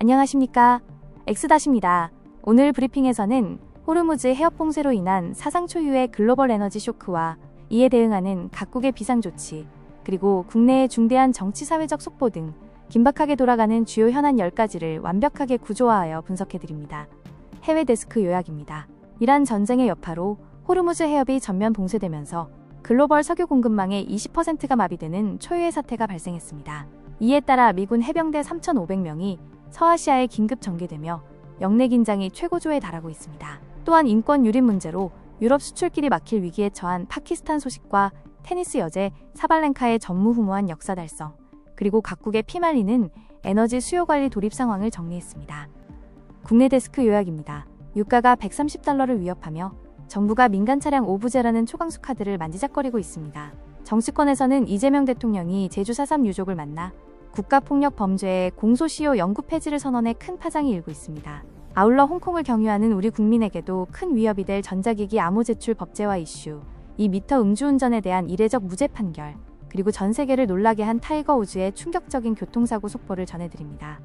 안녕하십니까. 엑스닷입니다. 오늘 브리핑에서는 호르무즈 해협 봉쇄로 인한 사상 초유의 글로벌 에너지 쇼크와 이에 대응하는 각국의 비상조치, 그리고 국내의 중대한 정치사회적 속보 등 긴박하게 돌아가는 주요 현안 10가지를 완벽하게 구조화하여 분석해드립니다. 해외 데스크 요약입니다. 이란 전쟁의 여파로 호르무즈 해협이 전면 봉쇄되면서 글로벌 석유 공급망의 20%가 마비되는 초유의 사태가 발생했습니다. 이에 따라 미군 해병대 3,500명이 서아시아에 긴급 전개되며 영내 긴장이 최고조에 달하고 있습니다. 또한 인권 유린 문제로 유럽 수출길이 막힐 위기에 처한 파키스탄 소식과 테니스 여제 사발렌카의 전무후무한 역사 달성, 그리고 각국의 피말리는 에너지 수요 관리 돌입 상황을 정리했습니다. 국내 데스크 요약입니다. 유가가 $130를 위협하며 정부가 민간 차량 오부제라는 초강수 카드를 만지작거리고 있습니다. 정치권에서는 이재명 대통령이 제주 4.3 유족을 만나 국가폭력 범죄의 공소시효 영구 폐지를 선언해 큰 파장이 일고 있습니다. 아울러 홍콩을 경유하는 우리 국민에게도 큰 위협이 될 전자기기 암호 제출 법제화 이슈, 2m 음주운전에 대한 이례적 무죄 판결, 그리고 전 세계를 놀라게 한 타이거 우즈의 충격적인 교통사고 속보를 전해드립니다.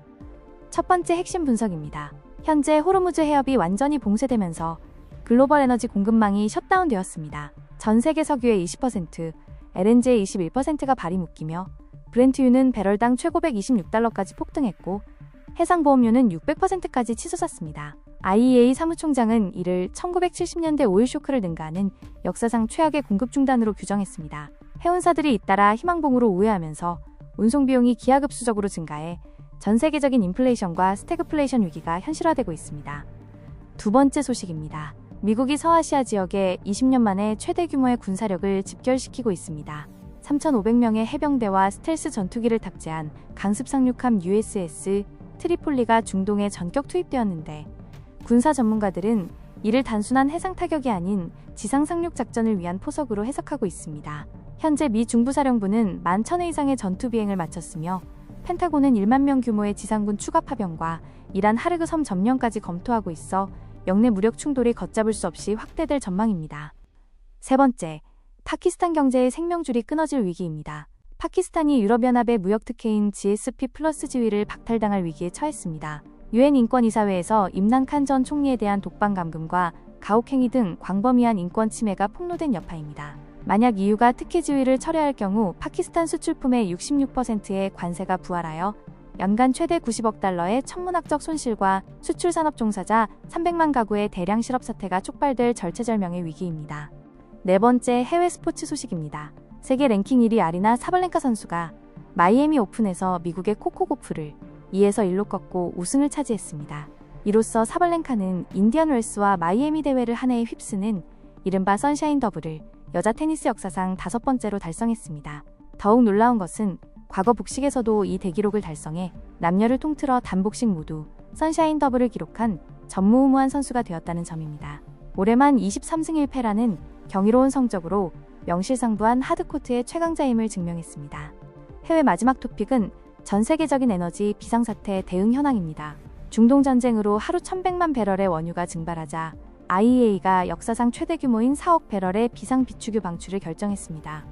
첫 번째 핵심 분석입니다. 현재 호르무즈 해협이 완전히 봉쇄되면서 글로벌 에너지 공급망이 셧다운되었습니다. 전 세계 석유의 20%, LNG의 21%가 발이 묶이며 브렌트유는 배럴당 최고백 $26까지 폭등했고 해상보험료는 600%까지 치솟았습니다. IEA 사무총장은 이를 1970년대 오일 쇼크를 능가하는 역사상 최악의 공급 중단으로 규정했습니다. 해운사들이 잇따라 희망봉으로 우회하면서 운송비용이 기하급수적으로 증가해 전 세계적인 인플레이션과 스태그플레이션 위기가 현실화되고 있습니다. 두 번째 소식입니다. 미국이 서아시아 지역에 20년 만에 최대 규모의 군사력을 집결시키고 있습니다. 3,500명의 해병대와 스텔스 전투기를 탑재한 강습 상륙함 USS 트리폴리가 중동에 전격 투입되었는데, 군사 전문가들은 이를 단순한 해상 타격이 아닌 지상 상륙 작전을 위한 포석으로 해석하고 있습니다. 현재 미 중부사령부는 11,000회 이상의 전투 비행을 마쳤으며 펜타곤은 1만 명 규모의 지상군 추가 파병과 이란 하르그 섬 점령까지 검토하고 있어 영내 무력 충돌이 걷잡을 수 없이 확대될 전망입니다. 세 번째, 파키스탄 경제의 생명줄이 끊어질 위기입니다. 파키스탄이 유럽연합의 무역특혜인 GSP 플러스 지위를 박탈당할 위기에 처했습니다. 유엔 인권이사회에서 임란 칸 전 총리에 대한 독방 감금과 가혹행위 등 광범위한 인권 침해가 폭로된 여파입니다. 만약 EU가 특혜 지위를 철회할 경우 파키스탄 수출품의 66%의 관세가 부활하여 연간 최대 $90억 달러의 천문학적 손실과 수출 산업 종사자 300만 가구의 대량 실업 사태가 촉발될 절체절명의 위기입니다. 네 번째, 해외 스포츠 소식입니다. 세계 랭킹 1위 아리나 사발렌카 선수가 마이애미 오픈에서 미국의 코코 고프를 2에서 1로 꺾고 우승을 차지했습니다. 이로써 사발렌카는 인디언 웰스와 마이애미 대회를 한 해에 휩쓰는 이른바 선샤인 더블을 여자 테니스 역사상 5번째로 달성했습니다. 더욱 놀라운 것은 과거 복식에서도 이 대기록을 달성해 남녀를 통틀어 단복식 모두 선샤인 더블을 기록한 전무후무한 선수가 되었다는 점입니다. 올해만 23승 1패라는 경이로운 성적으로 명실상부한 하드코트의 최강자임을 증명했습니다. 해외 마지막 토픽은 전 세계적인 에너지 비상사태 대응 현황입니다. 중동 전쟁으로 하루 1,100만 배럴의 원유가 증발하자 IEA가 역사상 최대 규모인 4억 배럴의 비상 비축유 방출을 결정했습니다.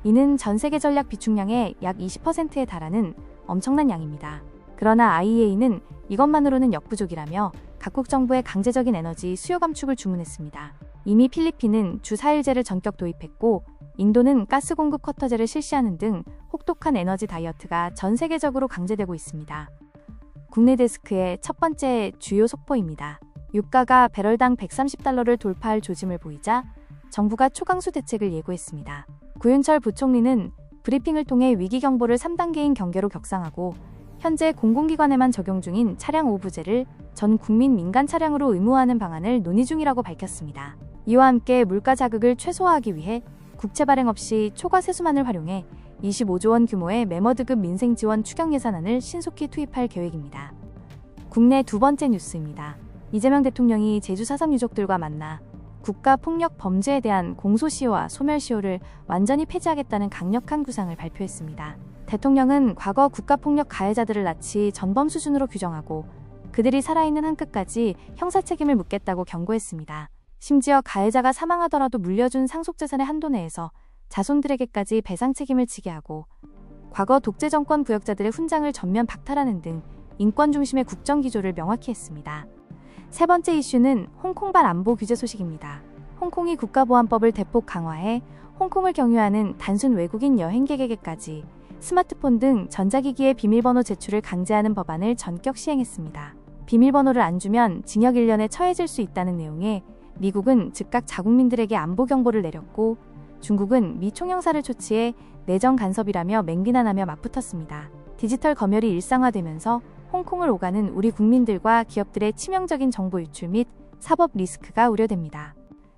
이는 전 세계 전략 비축량의 약 20%에 달하는 엄청난 양입니다. 그러나 IEA는 이것만으로는 역부족이라며 각국 정부의 강제적인 에너지 수요 감축을 주문했습니다. 이미 필리핀은 주 4일제를 전격 도입했고 인도는 가스 공급 쿼터제를 실시하는 등 혹독한 에너지 다이어트가 전 세계적으로 강제되고 있습니다. 국내 데스크의 첫 번째 주요 속보입니다. 유가가 배럴당 $130를 돌파할 조짐을 보이자 정부가 초강수 대책을 예고했습니다. 구윤철 부총리는 브리핑을 통해 위기 경보를 3단계인 경계로 격상하고 현재 공공기관에만 적용 중인 차량 오부제를 전 국민 민간 차량으로 의무화하는 방안을 논의 중이라고 밝혔습니다. 이와 함께 물가 자극을 최소화하기 위해 국채 발행 없이 초과 세수만을 활용해 25조 원 규모의 매머드급 민생지원 추경 예산안을 신속히 투입할 계획입니다. 국내 두 번째 뉴스입니다. 이재명 대통령이 제주 4.3 유족들과 만나 국가폭력 범죄에 대한 공소시효와 소멸시효를 완전히 폐지하겠다는 강력한 구상을 발표했습니다. 대통령은 과거 국가폭력 가해자들을 나치 전범 수준으로 규정하고 그들이 살아있는 한 끝까지 형사 책임을 묻겠다고 경고했습니다. 심지어 가해자가 사망하더라도 물려준 상속재산의 한도 내에서 자손들에게까지 배상 책임을 지게 하고 과거 독재 정권 부역자들의 훈장을 전면 박탈하는 등 인권 중심의 국정 기조를 명확히 했습니다. 세 번째 이슈는 홍콩발 안보 규제 소식입니다. 홍콩이 국가보안법을 대폭 강화해 홍콩을 경유하는 단순 외국인 여행객에게까지 스마트폰 등 전자기기의 비밀번호 제출을 강제하는 법안을 전격 시행했습니다. 비밀번호를 안 주면 징역 1년에 처해질 수 있다는 내용에 미국은 즉각 자국민들에게 안보 경보를 내렸고 중국은 미 총영사를 초치해 내정 간섭이라며 맹비난하며 맞붙었습니다. 디지털 검열이 일상화되면서 홍콩을 오가는 우리 국민들과 기업들의 치명적인 정보 유출 및 사법 리스크가 우려됩니다.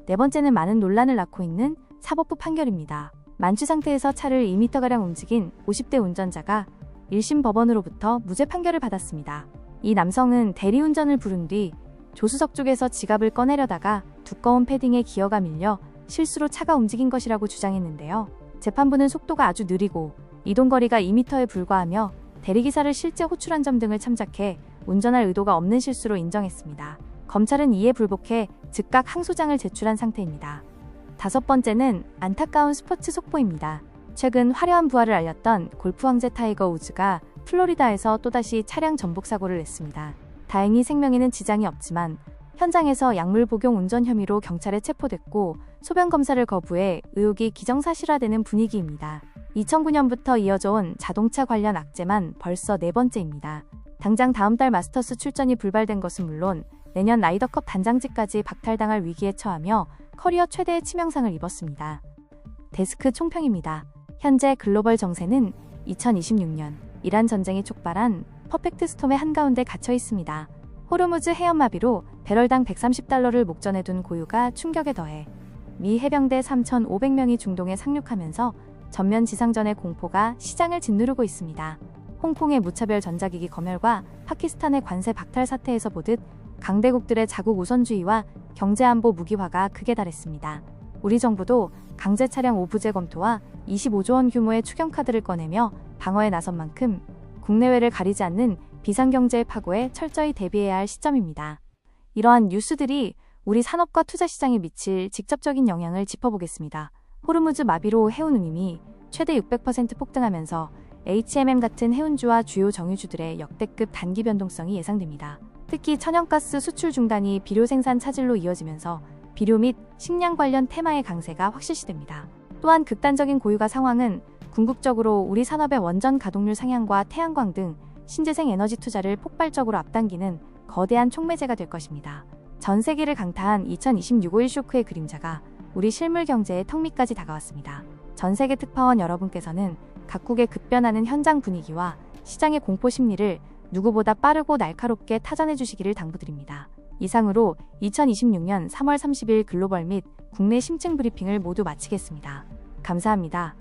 네 번째는 많은 논란을 낳고 있는 사법부 판결입니다. 만취 상태에서 차를 2m가량 움직인 50대 운전자가 1심 법원으로부터 무죄 판결을 받았습니다. 이 남성은 대리운전을 부른 뒤 조수석 쪽에서 지갑을 꺼내려다가 두꺼운 패딩에 기어가 밀려 실수로 차가 움직인 것이라고 주장했는데요. 재판부는 속도가 아주 느리고 이동거리가 2m에 불과하며 대리기사를 실제 호출한 점 등을 참작해 운전할 의도가 없는 실수로 인정했습니다. 검찰은 이에 불복해 즉각 항소장을 제출한 상태입니다. 다섯 번째는 안타까운 스포츠 속보입니다. 최근 화려한 부활을 알렸던 골프 황제 타이거 우즈가 플로리다에서 또다시 차량 전복 사고를 냈습니다. 다행히 생명에는 지장이 없지만 현장에서 약물 복용 운전 혐의로 경찰에 체포됐고 소변 검사를 거부해 의혹이 기정사실화되는 분위기입니다. 2009년부터 이어져 온 자동차 관련 악재만 벌써 네 번째입니다. 당장 다음 달 마스터스 출전이 불발된 것은 물론 내년 라이더컵 단장직까지 박탈당할 위기에 처하며 커리어 최대의 치명상을 입었습니다. 데스크 총평입니다. 현재 글로벌 정세는 2026년 이란 전쟁이 촉발한 퍼펙트 스톰의 한가운데 갇혀 있습니다. 호르무즈 해협마비로 배럴당 130달러를 목전에 둔 고유가 충격에 더해 미 해병대 3,500명이 중동에 상륙하면서 전면 지상전의 공포가 시장을 짓누르고 있습니다. 홍콩의 무차별 전자기기 검열과 파키스탄의 관세 박탈 사태에서 보듯 강대국들의 자국 우선주의와 경제안보 무기화가 극에 달했습니다. 우리 정부도 강제 차량 오부제 검토와 25조 원 규모의 추경카드를 꺼내며 방어에 나선 만큼 국내외를 가리지 않는 비상경제의 파고에 철저히 대비해야 할 시점입니다. 이러한 뉴스들이 우리 산업과 투자시장에 미칠 직접적인 영향을 짚어보겠습니다. 호르무즈 마비로 해운 운임이 최대 600% 폭등하면서 HMM 같은 해운주와 주요 정유주들의 역대급 단기 변동성이 예상됩니다. 특히 천연가스 수출 중단이 비료 생산 차질로 이어지면서 비료 및 식량 관련 테마의 강세가 확실시됩니다. 또한 극단적인 고유가 상황은 궁극적으로 우리 산업의 원전 가동률 상향과 태양광 등 신재생 에너지 투자를 폭발적으로 앞당기는 거대한 촉매제가 될 것입니다. 전 세계를 강타한 2026 오일 쇼크의 그림자가 우리 실물 경제의 턱 밑까지 다가왔습니다. 전 세계 특파원 여러분께서는 각국의 급변하는 현장 분위기와 시장의 공포 심리를 누구보다 빠르고 날카롭게 타전해 주시기를 당부드립니다. 이상으로 2026년 3월 30일 글로벌 및 국내 심층 브리핑을 모두 마치겠습니다. 감사합니다.